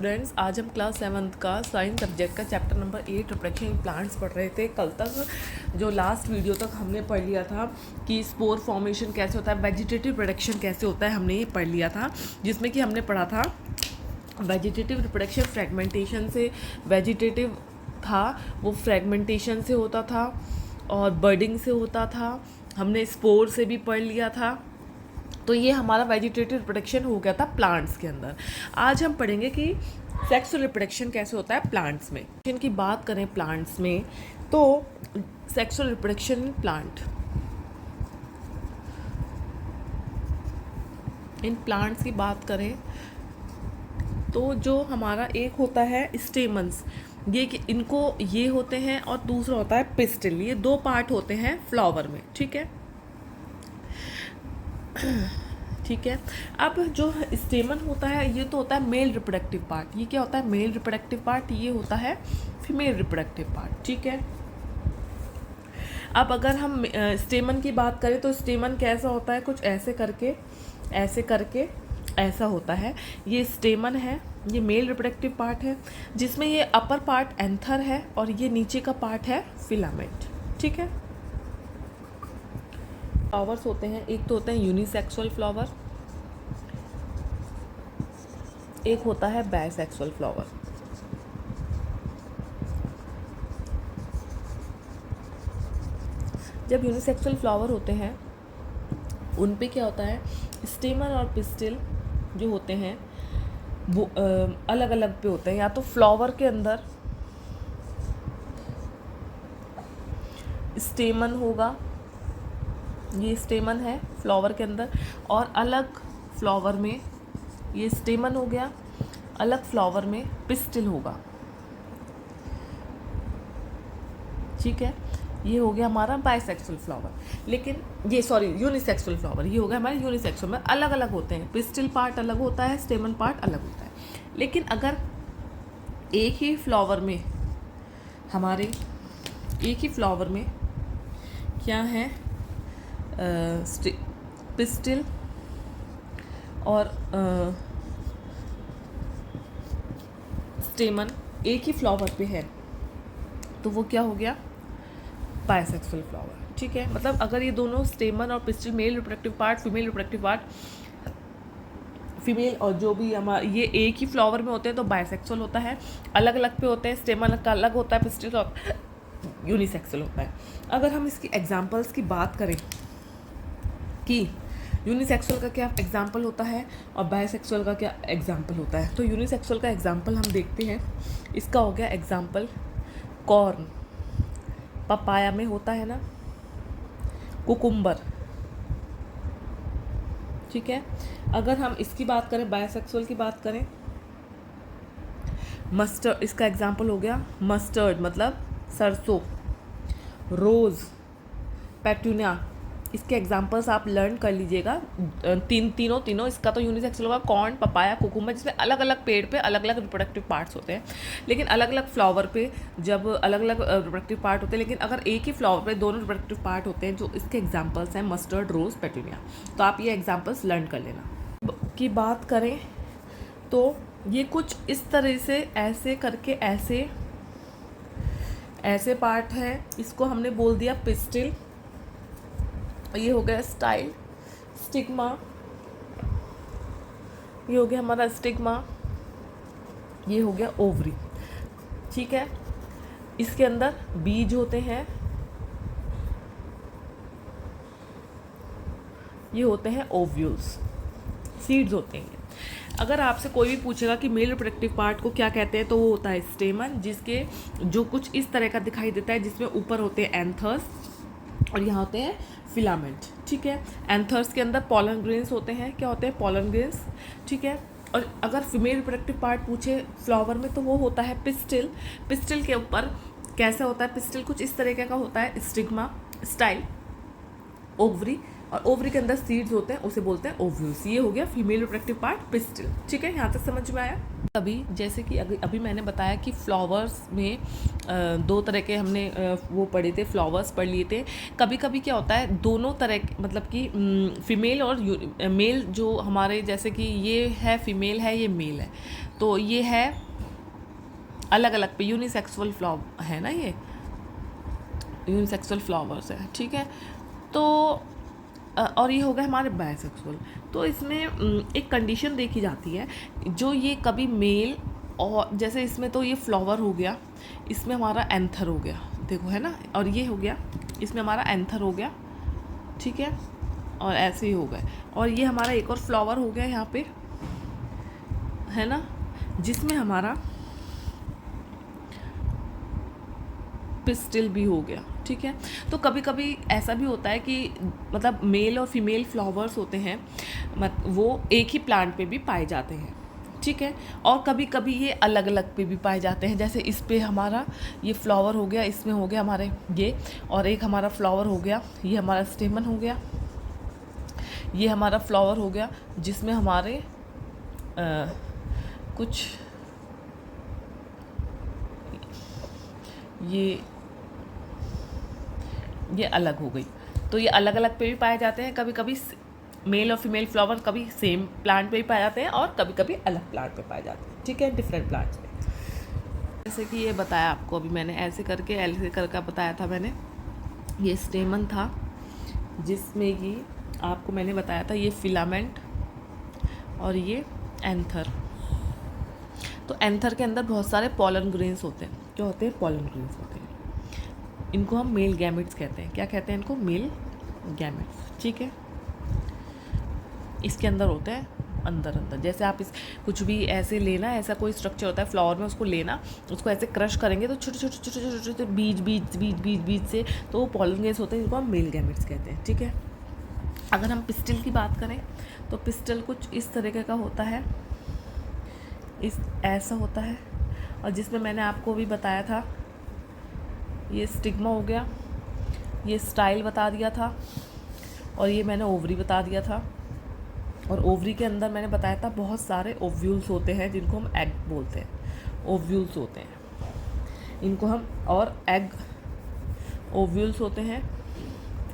Students, आज हम class 7th का साइंस सब्जेक्ट का chapter number 8 reproduction in plants पढ़ रहे थे। कल तक जो लास्ट वीडियो तक हमने पढ़ लिया था कि स्पोर फॉर्मेशन कैसे होता है, वेजिटेटिव प्रोडक्शन कैसे होता है, हमने ये पढ़ लिया था। जिसमें कि हमने पढ़ा था वेजिटेटिव रिप्रोडक्शन फ्रेगमेंटेशन से, वेजिटेटिव था वो फ्रेगमेंटेशन से होता था और बर्डिंग से होता था। हमने स्पोर से भी पढ़ लिया था। तो ये हमारा वेजिटेटिव रिप्रोडक्शन हो गया था प्लांट्स के अंदर। आज हम पढ़ेंगे कि सेक्सुअल रिप्रोडक्शन कैसे होता है प्लांट्स में। इनकी बात करें प्लांट्स में तो सेक्सुअल रिप्रोडक्शन इन प्लांट्स की बात करें तो जो हमारा एक होता है स्टेमन्स, ये कि इनको ये होते हैं, और दूसरा होता है पिस्टिल। ये दो पार्ट होते हैं फ्लावर में, ठीक है। ठीक है। अब जो स्टेमन होता है ये तो होता है मेल रिप्रोडक्टिव पार्ट। ये क्या होता है? Male reproductive part. ये होता है फीमेल रिप्रोडक्टिव पार्ट, ठीक है। अब अगर हम स्टेमन की बात करें तो स्टेमन कैसा होता है? कुछ ऐसे करके ऐसा होता है। ये स्टेमन है, ये मेल रिप्रोडक्टिव पार्ट है, जिसमें ये अपर पार्ट एंथर है और ये नीचे का पार्ट है फिलामेंट, ठीक है। फ्लावर्स होते हैं, एक तो होते हैं यूनिसेक्सुअल फ्लावर, एक होता है बायसेक्सुअल फ्लावर। जब यूनिसेक्सुअल फ्लावर होते हैं उन पे क्या होता है, स्टेमन और पिस्टिल जो होते हैं वो अलग अलग पे होते हैं। या तो फ्लावर के अंदर स्टेमन होगा, ये स्टेमन है फ्लावर के अंदर, और अलग फ्लावर में ये स्टेमन हो गया, अलग फ्लावर में पिस्टिल होगा, ठीक है। ये हो गया हमारा बायसेक्सुअल फ्लावर। लेकिन ये यूनिसेक्सुअल फ्लावर, ये हो गया हमारे यूनिसेक्सुअल में अलग अलग होते हैं। पिस्टिल पार्ट अलग होता है, स्टेमन पार्ट अलग होता है। लेकिन अगर एक ही फ्लावर में क्या है, पिस्टिल और स्टेमन एक ही फ्लावर पे है तो वो क्या हो गया? बायसेक्सुअल फ्लावर, ठीक है। मतलब अगर ये दोनों स्टेमन और pistil, male reproductive part, female reproductive part, female और जो भी हमारा ये एक ही फ्लावर में होते हैं तो बायसेक्सुअल होता है। अलग अलग पे होते हैं, स्टेमन का अलग होता है, पिस्टिल और यूनिसेक्सुअल होता है। अगर हम इसकी एग्जांपल्स की बात करें कि यूनिसेक्सुअल का क्या एग्जाम्पल होता है और बायसेक्सुअल का क्या एग्जाम्पल होता है, तो यूनिसेक्सुअल का एग्जाम्पल हम देखते हैं। इसका हो गया एग्जाम्पल कॉर्न, पपाया में होता है ना, कुकुम्बर, ठीक है। अगर हम इसकी बात करें, बायसेक्सुअल की बात करें, मस्टर्ड, इसका एग्जाम्पल हो गया मस्टर्ड मतलब सरसों, रोज़, पेटूनिया। इसके एग्जाम्पल्स आप लर्न कर लीजिएगा। तीनों इसका तो यूनिसेक्सुअल होगा, कॉर्न, पपाया, कुकुम्बर, जिसमें अलग अलग पेड़ पे अलग अलग रिप्रोडक्टिव पार्ट्स होते हैं। लेकिन अलग अलग फ्लावर पे जब अलग अलग रिप्रोडक्टिव पार्ट होते हैं, लेकिन अगर एक ही फ्लावर पे दोनों रिप्रोडक्टिव पार्ट होते हैं, जो इसके एग्जाम्पल्स हैं मस्टर्ड, रोज़, पेटूनिया। तो आप ये एग्जाम्पल्स लर्न कर लेना। की बात करें तो ये कुछ इस तरह से ऐसे करके ऐसे पार्ट है। इसको हमने बोल दिया पिस्टिल, ये हो गया स्टिग्मा, ये हो गया हमारा स्टिग्मा, ये हो गया ओवरी, ठीक है। इसके अंदर बीज होते हैं, ये होते हैं ओव्यूल्स, सीड्स होते हैं। अगर आपसे कोई भी पूछेगा कि मेल रिप्रोडक्टिव पार्ट को क्या कहते हैं तो वो होता है स्टेमन, जिसके जो कुछ इस तरह का दिखाई देता है, जिसमें ऊपर होते हैं एंथर्स और यहाँ होते हैं फिलामेंट, ठीक है। एंथर्स के अंदर पॉलन ग्रेन्स होते हैं। क्या होते हैं? पॉलन ग्रेन्स, ठीक है। और अगर फीमेल रिप्रोडक्टिव पार्ट पूछे फ्लावर में तो वो होता है पिस्टिल। पिस्टिल के ऊपर कैसा होता है? पिस्टिल कुछ इस तरीके का होता है, स्टिग्मा, स्टाइल, ओवरी, और ओवरी के अंदर सीड्स होते हैं, उसे बोलते हैं ओव्यूल्स। ये हो गया फीमेल रिप्रोडक्टिव पार्ट पिस्टिल। ठीक है, यहाँ तक समझ में आया। अभी जैसे कि अभी मैंने बताया कि फ्लावर्स में दो तरह के हमने वो पढ़े थे, फ्लावर्स पढ़ लिए थे। कभी कभी क्या होता है, दोनों तरह मतलब कि फीमेल और मेल जो हमारे, जैसे कि ये है फीमेल है, ये मेल है, तो ये है अलग अलग पे यूनिसेक्सुअल फ्लावर है ना, ये यूनिसेक्सुअल फ्लावर्स है। ठीक है, तो और ये हो गए हमारे बायसेक्सुअल। तो इसमें एक कंडीशन देखी जाती है, जो ये कभी मेल और जैसे इसमें तो ये फ्लावर हो गया, इसमें हमारा एंथर हो गया, देखो है ना, और ये हो गया, इसमें हमारा एंथर हो गया। ठीक है, और ऐसे ही हो गए, और ये हमारा एक और फ्लावर हो गया यहाँ पे, है ना, जिसमें हमारा पिस्टिल भी हो गया। ठीक है, तो कभी कभी ऐसा भी होता है कि मतलब मेल और फीमेल फ्लावर्स होते हैं, वो एक ही प्लांट पे भी पाए जाते हैं। ठीक है, और कभी कभी ये अलग अलग पे भी पाए जाते हैं। जैसे इस पे हमारा ये फ्लावर हो गया, इसमें हो गया हमारे ये, और एक हमारा फ्लावर हो गया, ये हमारा स्टेमन हो गया, ये हमारा फ्लावर हो गया, जिसमें हमारे कुछ ये अलग हो गई। तो ये अलग अलग पे भी पाए जाते हैं। कभी कभी मेल और फीमेल फ्लावर कभी सेम प्लांट पे भी पाए जाते हैं, और कभी कभी अलग प्लांट पे पाए जाते हैं। ठीक है, डिफरेंट प्लांट्स पे। जैसे कि ये बताया आपको अभी मैंने, ऐसे करके बताया था मैंने। ये स्टेमन था, जिसमें कि आपको मैंने बताया था ये फिलामेंट, और ये एंथर। तो एंथर के अंदर बहुत सारे पॉलन ग्रेन्स होते हैं। क्या होते हैं? पॉलन ग्रेन्स होते हैं। इनको हम मेल गैमेट्स कहते हैं। क्या कहते हैं इनको? Male gametes. ठीक है, इसके अंदर होते हैं अंदर जैसे आप इस कुछ भी ऐसे लेना, ऐसा कोई स्ट्रक्चर होता है फ्लावर में, उसको लेना, उसको ऐसे क्रश करेंगे तो छोटे छोटे बीज से, तो वो पॉलन ग्रेन्स होते हैं, जिनको हम मेल गैमेट्स कहते हैं। ठीक है, अगर हम पिस्टिल की बात करें तो पिस्टिल कुछ इस तरीके का होता है, ऐसा होता है, और जिसमें मैंने आपको भी बताया था, ये स्टिग्मा हो गया, ये स्टाइल बता दिया था, और ये मैंने ओवरी बता दिया था। और ओवरी के अंदर मैंने बताया था बहुत सारे ओव्यूल्स होते हैं, जिनको हम एग बोलते हैं। ओव्यूल्स होते हैं इनको हम, और एग ओव्यूल्स होते हैं,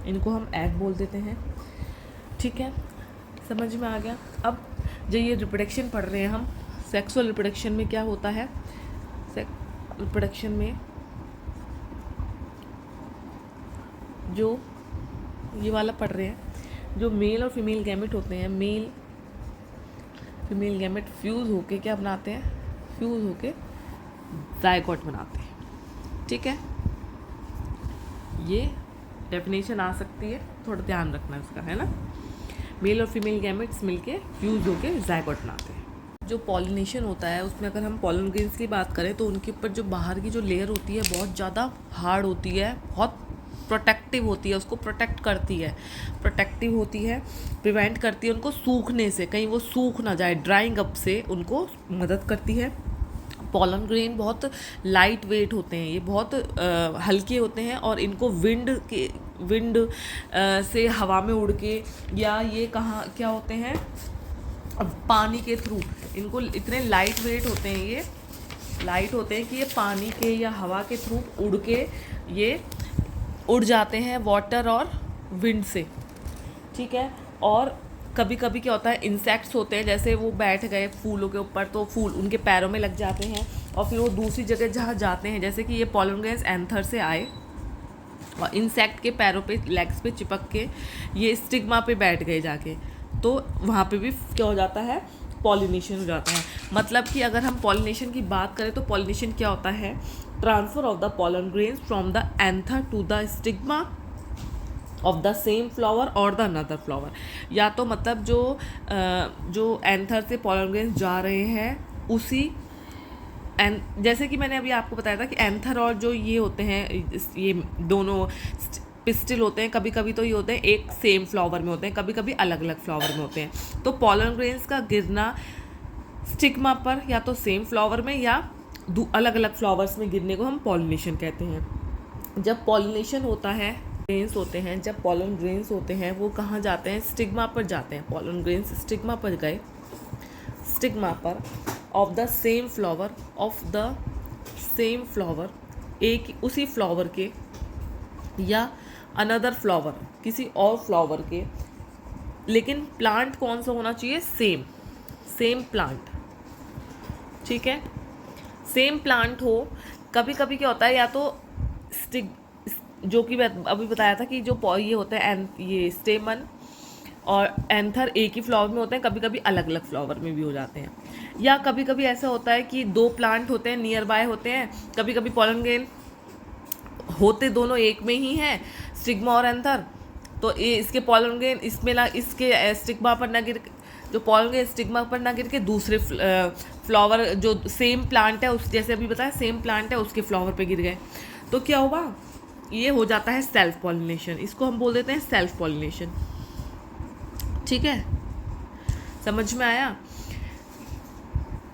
इनको हम एग बोल देते हैं। ठीक है, समझ में आ गया। अब जो ये रिप्रोडक्शन पढ़ रहे हैं हम, सेक्सुअल रिप्रोडक्शन में क्या होता है, रिप्रोडक्शन में जो ये वाला पढ़ रहे हैं, जो मेल और फीमेल गैमेट होते हैं, मेल फीमेल गैमेट फ्यूज़ होके क्या बनाते हैं? फ्यूज़ होके जायगोट बनाते हैं। ठीक है, ये डेफिनेशन आ सकती है, थोड़ा ध्यान रखना इसका, है ना। मेल और फीमेल गैमेट्स मिलके फ्यूज़ होके जायगोट बनाते हैं। जो पॉलिनेशन होता है, उसमें अगर हम पॉलन ग्रेन्स की बात करें तो उनके ऊपर जो बाहर की जो लेयर होती है बहुत ज़्यादा हार्ड होती है, बहुत प्रोटेक्टिव होती है, उसको प्रोटेक्ट करती है, प्रोटेक्टिव होती है, प्रिवेंट करती है उनको सूखने से, कहीं वो सूख ना जाए, ड्राइंग अप से उनको मदद करती है। पॉलन ग्रेन बहुत लाइट वेट होते हैं, ये बहुत हल्के होते हैं, और इनको विंड से हवा में उड़ के, या ये क्या होते हैं, पानी के थ्रू, इनको इतने लाइट वेट होते हैं, ये लाइट होते हैं कि ये पानी के या हवा के थ्रू उड़ के ये उड़ जाते हैं, वाटर और विंड से। ठीक है, और कभी कभी क्या होता है, इंसेक्ट्स होते हैं, जैसे वो बैठ गए फूलों के ऊपर, तो फूल उनके पैरों में लग जाते हैं, और फिर वो दूसरी जगह जहाँ जाते हैं, जैसे कि ये पॉलन ग्रेन्स एंथर से आए और इंसेक्ट के पैरों पे, लेग्स पे चिपक के ये स्टिग्मा पे बैठ गए जाके, तो वहाँ पे भी क्या हो जाता है? पॉलिनेशन हो जाता है। मतलब कि अगर हम पॉलिनेशन की बात करें तो पॉलिनेशन क्या होता है? Transfer of the pollen grains from the anther to the stigma of the same flower और द अनदर फ्लावर। या तो मतलब जो एंथर से पॉलन ग्रेन्स जा रहे हैं, उसी जैसे कि मैंने अभी आपको बताया था कि एंथर और जो ये होते हैं, ये दोनों पिस्टिल होते हैं, कभी कभी तो ये होते हैं एक सेम फ्लावर में होते हैं, कभी कभी अलग अलग फ्लावर में होते हैं। तो पॉलन ग्रेन्स का गिरना स्टिग्मा पर, या तो सेम फ्लावर में या अलग अलग फ्लावर्स में गिरने को हम पॉलिनेशन कहते हैं। जब पॉलिनेशन होता है ग्रेन्स होते हैं, जब पॉलन ग्रेन्स होते हैं वो कहाँ जाते हैं, स्टिग्मा पर जाते हैं। पॉलन ग्रेन्स स्टिग्मा पर गए, स्टिग्मा पर ऑफ द सेम फ्लावर, एक उसी फ्लावर के या अनदर फ्लावर, किसी और फ्लावर के, लेकिन प्लांट कौन सा होना चाहिए, सेम प्लांट। ठीक है, सेम प्लांट हो। कभी कभी क्या होता है, या तो स्टिग, जो कि अभी बताया था कि जो ये होता है ये स्टेमन और एंथर एक ही फ्लावर में होते हैं, कभी कभी अलग अलग फ्लावर में भी हो जाते हैं। या कभी कभी ऐसा होता है कि दो प्लांट होते हैं, नियर बाय होते हैं, कभी कभी पॉलन ग्रेन होते दोनों एक में ही हैं, स्टिग्मा और एंथर, तो इसके पॉलन ग्रेन इसमें इसके स्टिग्मा पर ना गिर, जो पॉलन ग्रेन स्टिग्मा पर ना गिर के दूसरे फ्लावर जो सेम प्लांट है उस, जैसे अभी बताया सेम प्लांट है उसके फ्लावर पे गिर गए, तो क्या हुआ, ये हो जाता है सेल्फ पॉलिनेशन। इसको हम बोल देते हैं सेल्फ पॉलिनेशन। ठीक है, समझ में आया।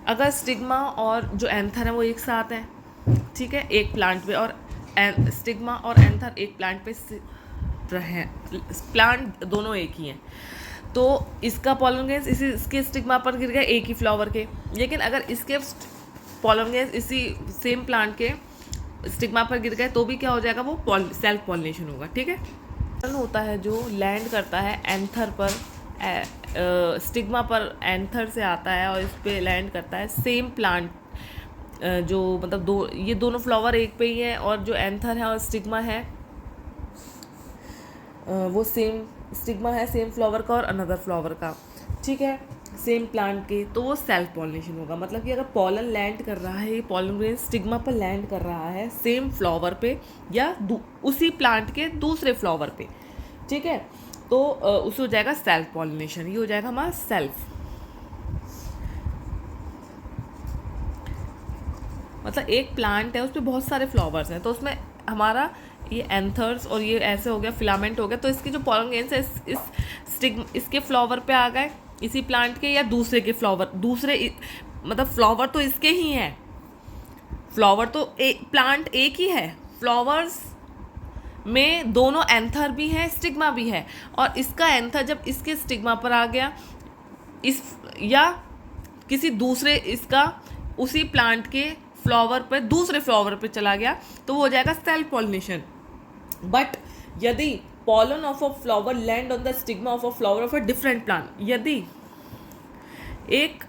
अगर स्टिग्मा और जो एंथर है वो एक साथ हैं, ठीक है, एक प्लांट पे, और स्टिग्मा और एंथर एक प्लांट पे हैं, प्लांट दोनों एक ही हैं, तो इसका पॉलन ग्रेन्स इसके स्टिग्मा पर गिर गया एक ही फ्लावर के। लेकिन अगर इसके पॉलन ग्रेन्स इसी सेम प्लांट के स्टिग्मा पर गिर गए तो भी क्या हो जाएगा, वो सेल्फ पॉलिनेशन होगा। ठीक है, पॉलन होता है जो लैंड करता है एंथर पर, स्टिग्मा पर एंथर से आता है और इस पे लैंड करता है सेम प्लांट, जो मतलब ये दोनों फ्लावर एक पे ही है, और जो एंथर है और स्टिग्मा है वो सेम स्टिग्मा है सेम फ्लावर का और अनदर फ्लावर का। ठीक है, सेम प्लांट के, तो वो सेल्फ पॉलिनेशन होगा। मतलब कि अगर पॉलन लैंड कर रहा है, पॉलन ग्रेन स्टिग्मा पर लैंड कर रहा है सेम फ्लावर पे या उसी प्लांट के दूसरे फ्लावर पे, ठीक है, तो उसे हो जाएगा सेल्फ पॉलिनेशन। ये हो जाएगा हमारा सेल्फ, मतलब एक प्लांट है उस पर बहुत सारे फ्लावर्स हैं, तो उसमें हमारा ये एंथर्स और ये ऐसे हो गया, फिलामेंट हो गया, तो इसके जो पॉलन ग्रेन्स है इसके फ्लावर पे आ गए, इसी प्लांट के या दूसरे के फ्लावर, मतलब फ्लावर तो इसके ही हैं, फ्लावर तो प्लांट एक ही है, फ्लावर्स में दोनों एंथर भी है स्टिग्मा भी है, और इसका एंथर जब इसके स्टिग्मा पर आ गया या किसी दूसरे इसका उसी प्लांट के फ्लावर पर दूसरे फ्लावर पे चला गया तो वो हो जाएगा सेल्फ पॉलिनेशन। बट यदि pollen of a flower land on the stigma of a flower of a different plant, यदि एक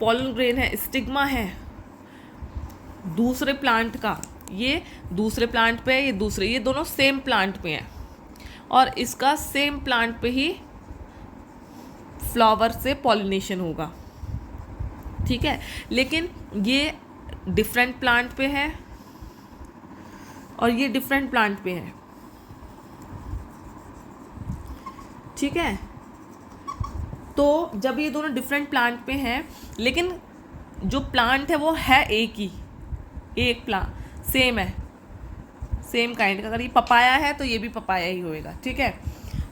pollen grain है, स्टिग्मा है दूसरे प्लांट का, ये दूसरे प्लांट पे है, ये दोनों सेम प्लांट पे हैं, और इसका सेम प्लांट पे ही फ्लावर से पॉलिनेशन होगा। ठीक है, लेकिन ये डिफरेंट प्लांट पे है और ये डिफरेंट प्लांट पे है। ठीक है, तो जब ये दोनों डिफरेंट प्लांट पे हैं, लेकिन जो प्लांट है वो है एक प्लांट सेम है, सेम काइंड का। अगर ये पपाया है तो ये भी पपाया ही होएगा। ठीक है,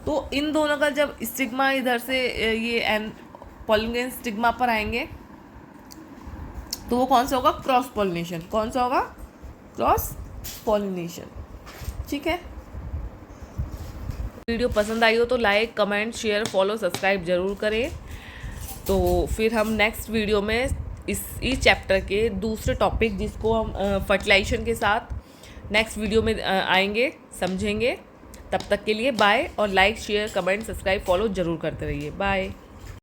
तो इन दोनों का जब स्टिग्मा इधर से ये पॉलन ग्रेन स्टिग्मा पर आएंगे तो वो कौन सा होगा, क्रॉस पॉलिनेशन। कौन सा होगा, क्रॉस पॉलिनेशन। ठीक है, वीडियो पसंद आई हो तो like comment share follow subscribe ज़रूर करें। तो फिर हम नेक्स्ट वीडियो में इस चैप्टर के दूसरे टॉपिक जिसको हम फर्टिलाइजेशन के साथ नेक्स्ट वीडियो में आएंगे, समझेंगे। तब तक के लिए बाय, और like share comment subscribe follow ज़रूर करते रहिए। बाय।